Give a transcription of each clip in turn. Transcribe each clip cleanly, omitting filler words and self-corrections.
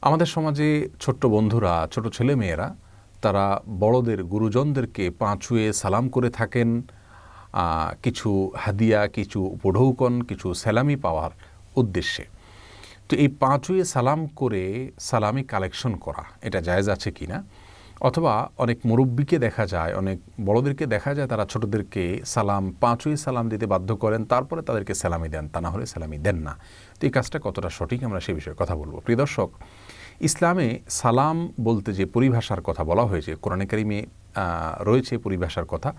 আমাদের সমাজে ছোট্ট বন্ধুরা, ছোট ছেলেমেয়েরা তারা বড়দের, গুরুজনদেরকে পা ছুঁয়ে সালাম করে থাকেন কিছু হাদিয়া, কিছু উপঢৌকন, কিছু সালামি পাওয়ার উদ্দেশ্যে। তো এই পা ছুঁয়ে সালাম করে সালামি কালেকশন করা এটা জায়েজ আছে কি না, অথবা অনেক মুরব্বীকে দেখা যায়, অনেক বড়দেরকে দেখা যায় তারা ছোটদেরকে পা ছুঁয়ে সালাম দিতে বাধ্য করেন, তারপরে তাদেরকে সালামি দেন, তা না হলে সালামি দেন না। তো এই কাজটা কতটা সঠিক আমরা সে বিষয়ে কথা বলবো। প্রিয় দর্শক, ইসলামে সালাম বলতে যে পরিভাষার কথা বলা হয়েছে, কোরআনে কারিমে রয়েছে পরিভাষার কথা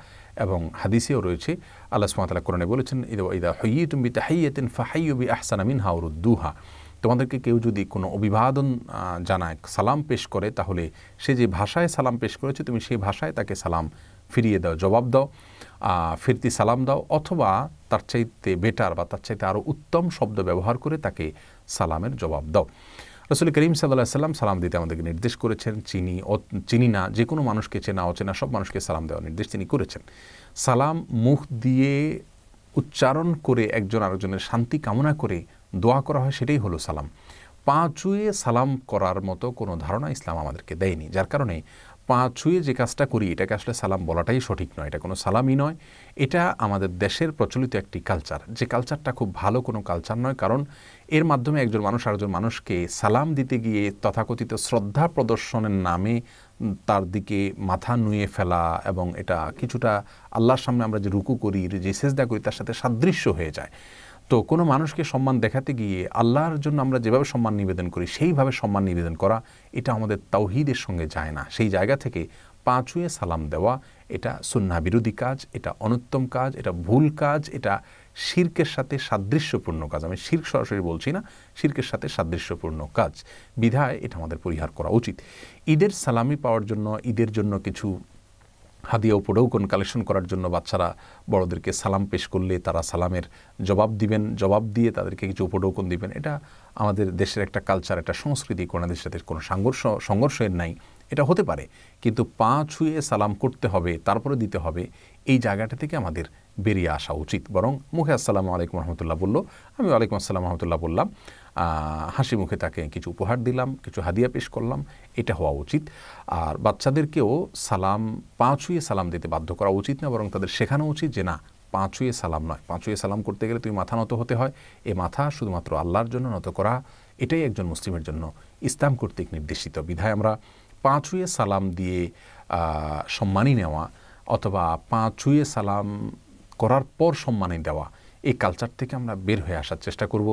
এবং হাদিসেও রয়েছে। আল্লাহ সুবহানাহু ওয়া তাআলা কোরআনে বলেছেন, ইদা হুয়্যিতুম বিতাহিয়্যাতিন ফাহাইয়্যু বিআহসানা মিনহা আও রুদ্দুহা। তোমাদেরকে কেউ যদি কোনো অভিবাদন জানায়, সালাম পেশ করে, তাহলে সে যে ভাষায় সালাম পেশ করেছে তুমি সেই ভাষায় তাকে সালাম ফিরিয়ে দাও, জবাব দাও, ফিরতি সালাম দাও, অথবা তার চাইতে বেটার বা তার চাইতে আরও উত্তম শব্দ ব্যবহার করে তাকে সালামের জবাব দাও। রাসূল করিম সাল্লাল্লাহু আলাইহি ওয়াসাল্লাম সালাম দিতে আমাদেরকে নির্দেশ করেছেন। চিনি না, যে কোনো মানুষকে, চেনা অচেনা সব মানুষকে সালাম দেওয়ার নির্দেশ তিনি করেছেন। সালাম মুখ দিয়ে উচ্চারণ করে একজন আরেকজনের শান্তি কামনা করে দোয়া করা হয়, সেটাই হলো সালাম। পা ছুঁয়ে সালাম করার মতো কোনো ধারণা ইসলাম আমাদেরকে দেয়নি, যার কারণে পা ছুঁয়ে যে কাজটা করি এটাকে আসলে সালাম বলাটাই সঠিক নয়, এটা কোনো সালামই নয়। এটা আমাদের দেশের প্রচলিত একটি কালচার, যে কালচারটা খুব ভালো কোনো কালচার নয়, কারণ এর মাধ্যমে একজন মানুষ আরেকজন মানুষকে সালাম দিতে গিয়ে তথাকথিত শ্রদ্ধা প্রদর্শনের নামে তার দিকে মাথা নুয়ে ফেলা, এবং এটা কিছুটা আল্লাহর সামনে আমরা যে রুকু করি, যে সেজদা করি, তার সাথে সাদৃশ্য হয়ে যায়। তো কোনো মানুষকে সম্মান দেখাতে গিয়ে আল্লাহর জন্য আমরা যেভাবে সম্মান নিবেদন করি সেইভাবে সম্মান নিবেদন করা, এটা আমাদের তাওহীদের সঙ্গে যায় না। সেই জায়গা থেকে পা ছুঁয়ে সালাম দেওয়া এটা সুন্নাহ বিরোধী কাজ, এটা অনুত্তম কাজ, এটা ভুল কাজ, এটা শিরকের সাথে সাদৃশ্যপূর্ণ কাজ। আমি শিরক সরাসরি বলছি না, শিরকের সাথে সাদৃশ্যপূর্ণ কাজ, বিধায় এটা আমাদের পরিহার করা উচিত। ঈদের সালামি পাওয়ার জন্য, ঈদের জন্য কিছু হাদিয়া উপঢৌকন কালেকশন করার জন্য বাচ্চারা বড়দেরকে সালাম পেশ করলে তারা সালামের জবাব দিবেন, জবাব দিয়ে তাদেরকে কিছু উপঢৌকন দিবেন, এটা আমাদের দেশের একটা কালচার, একটা সংস্কৃতি, কোনদের সাথে কোনো সংঘর্ষের নাই। এটা হতে পারে, কিন্তু পা ছুঁয়ে সালাম করতে হবে, তারপরে দিতে হবে, এই জায়গাটা থেকে আমাদের বেরিয়ে আসা উচিত। বরং মুখে আসসালামু আলাইকুম রহমতুল্লাহ বলল, আমি ওয়ালাইকুম আসসালাম রহমতুল্লাহ বললাম, হাসি মুখে তাকে কিছু উপহার দিলাম, কিছু হাদিয়া পেশ করলাম, এটা হওয়া উচিত। আর বাচ্চাদেরকেও পা ছুঁয়ে সালাম দিতে বাধ্য করা উচিত না, বরং তাদের শেখানো উচিত যে না, পা ছুঁয়ে সালাম নয়, পা ছুঁয়ে সালাম করতে গেলে তুমি মাথা নত হতে হয়, এ মাথা শুধুমাত্র আল্লাহর জন্য নত করা, এটাই একজন মুসলিমের জন্য ইসলাম কর্তৃক নির্দেশিত। বিধায় আমরা পা ছুঁয়ে সালাম দিয়ে সম্মানী নেওয়া, অথবা পা ছুঁয়ে সালাম করার পর সম্মানী দেওয়া, এই কালচার থেকে আমরা বের হয়ে আসার চেষ্টা করব।